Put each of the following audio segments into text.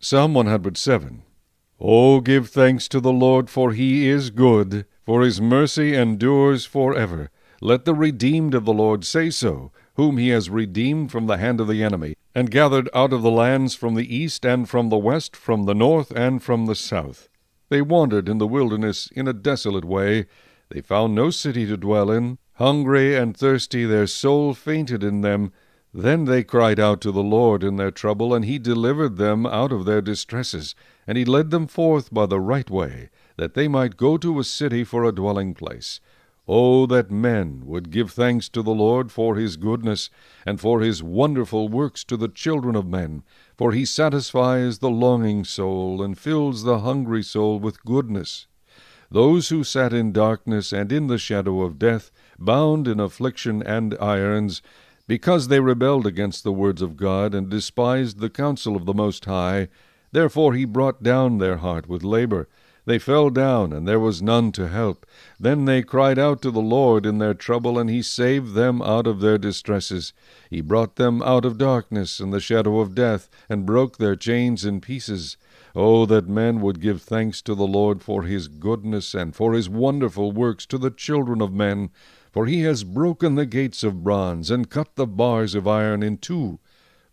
Psalm 107. O give thanks to the Lord, for he is good, for his mercy endures forever. Let the redeemed of the Lord say so, whom he has redeemed from the hand of the enemy, and gathered out of the lands from the east and from the west, from the north and from the south. They wandered in the wilderness in a desolate way. They found no city to dwell in. Hungry and thirsty, their soul fainted in them. Then they cried out to the Lord in their trouble, and he delivered them out of their distresses. And he led them forth by the right way, that they might go to a city for a dwelling place. O that men would give thanks to the Lord for his goodness, and for his wonderful works to the children of men. For he satisfies the longing soul, and fills the hungry soul with goodness. Those who sat in darkness and in the shadow of death, bound in affliction and irons, because they rebelled against the words of God, and despised the counsel of the Most High, therefore he brought down their heart with labor. They fell down, and there was none to help. Then they cried out to the Lord in their trouble, and he saved them out of their distresses. He brought them out of darkness and the shadow of death, and broke their chains in pieces. O that men would give thanks to the Lord for his goodness, and for his wonderful works to the children of men. For he has broken the gates of bronze, and cut the bars of iron in two.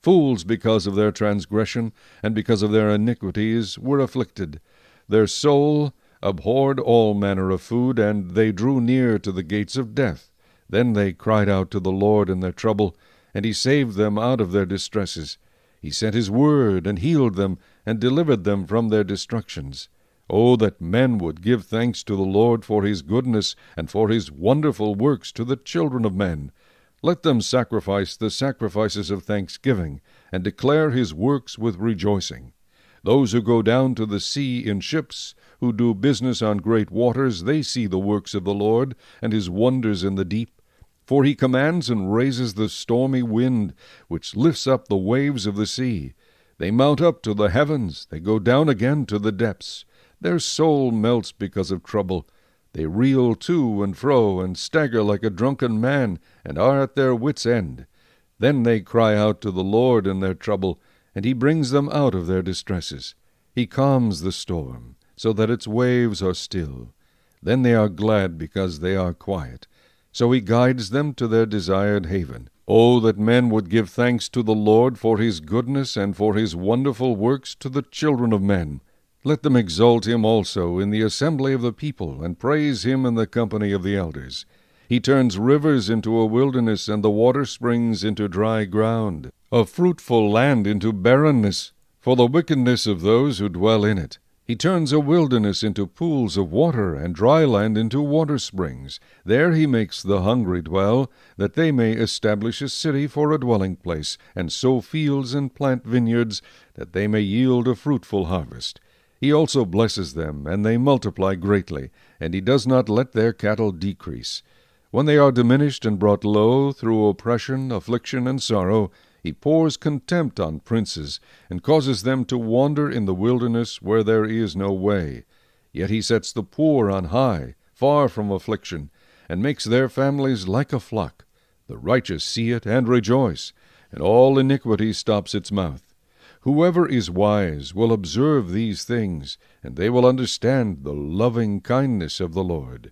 Fools, because of their transgression, and because of their iniquities, were afflicted. Their soul abhorred all manner of food, and they drew near to the gates of death. Then they cried out to the Lord in their trouble, and he saved them out of their distresses. He sent his word, and healed them, and delivered them from their destructions. O that men would give thanks to the Lord for his goodness, and for his wonderful works to the children of men. Let them sacrifice the sacrifices of thanksgiving, and declare his works with rejoicing. Those who go down to the sea in ships, who do business on great waters, they see the works of the Lord, and his wonders in the deep. For he commands and raises the stormy wind, which lifts up the waves of the sea. They mount up to the heavens, they go down again to the depths. Their soul melts because of trouble. They reel to and fro, and stagger like a drunken man, and are at their wits' end. Then they cry out to the Lord in their trouble, and he brings them out of their distresses. He calms the storm, so that its waves are still. Then they are glad because they are quiet. So he guides them to their desired haven. O that men would give thanks to the Lord for his goodness, and for his wonderful works to the children of men. Let them exalt him also in the assembly of the people, and praise him in the company of the elders. He turns rivers into a wilderness, and the water springs into dry ground, a fruitful land into barrenness, for the wickedness of those who dwell in it. He turns a wilderness into pools of water, and dry land into water springs. There he makes the hungry dwell, that they may establish a city for a dwelling place, and sow fields and plant vineyards, that they may yield a fruitful harvest. He also blesses them, and they multiply greatly, and he does not let their cattle decrease. When they are diminished and brought low through oppression, affliction, and sorrow, he pours contempt on princes, and causes them to wander in the wilderness where there is no way. Yet he sets the poor on high, far from affliction, and makes their families like a flock. The righteous see it and rejoice, and all iniquity stops its mouth. Whoever is wise will observe these things, and they will understand the loving kindness of the Lord.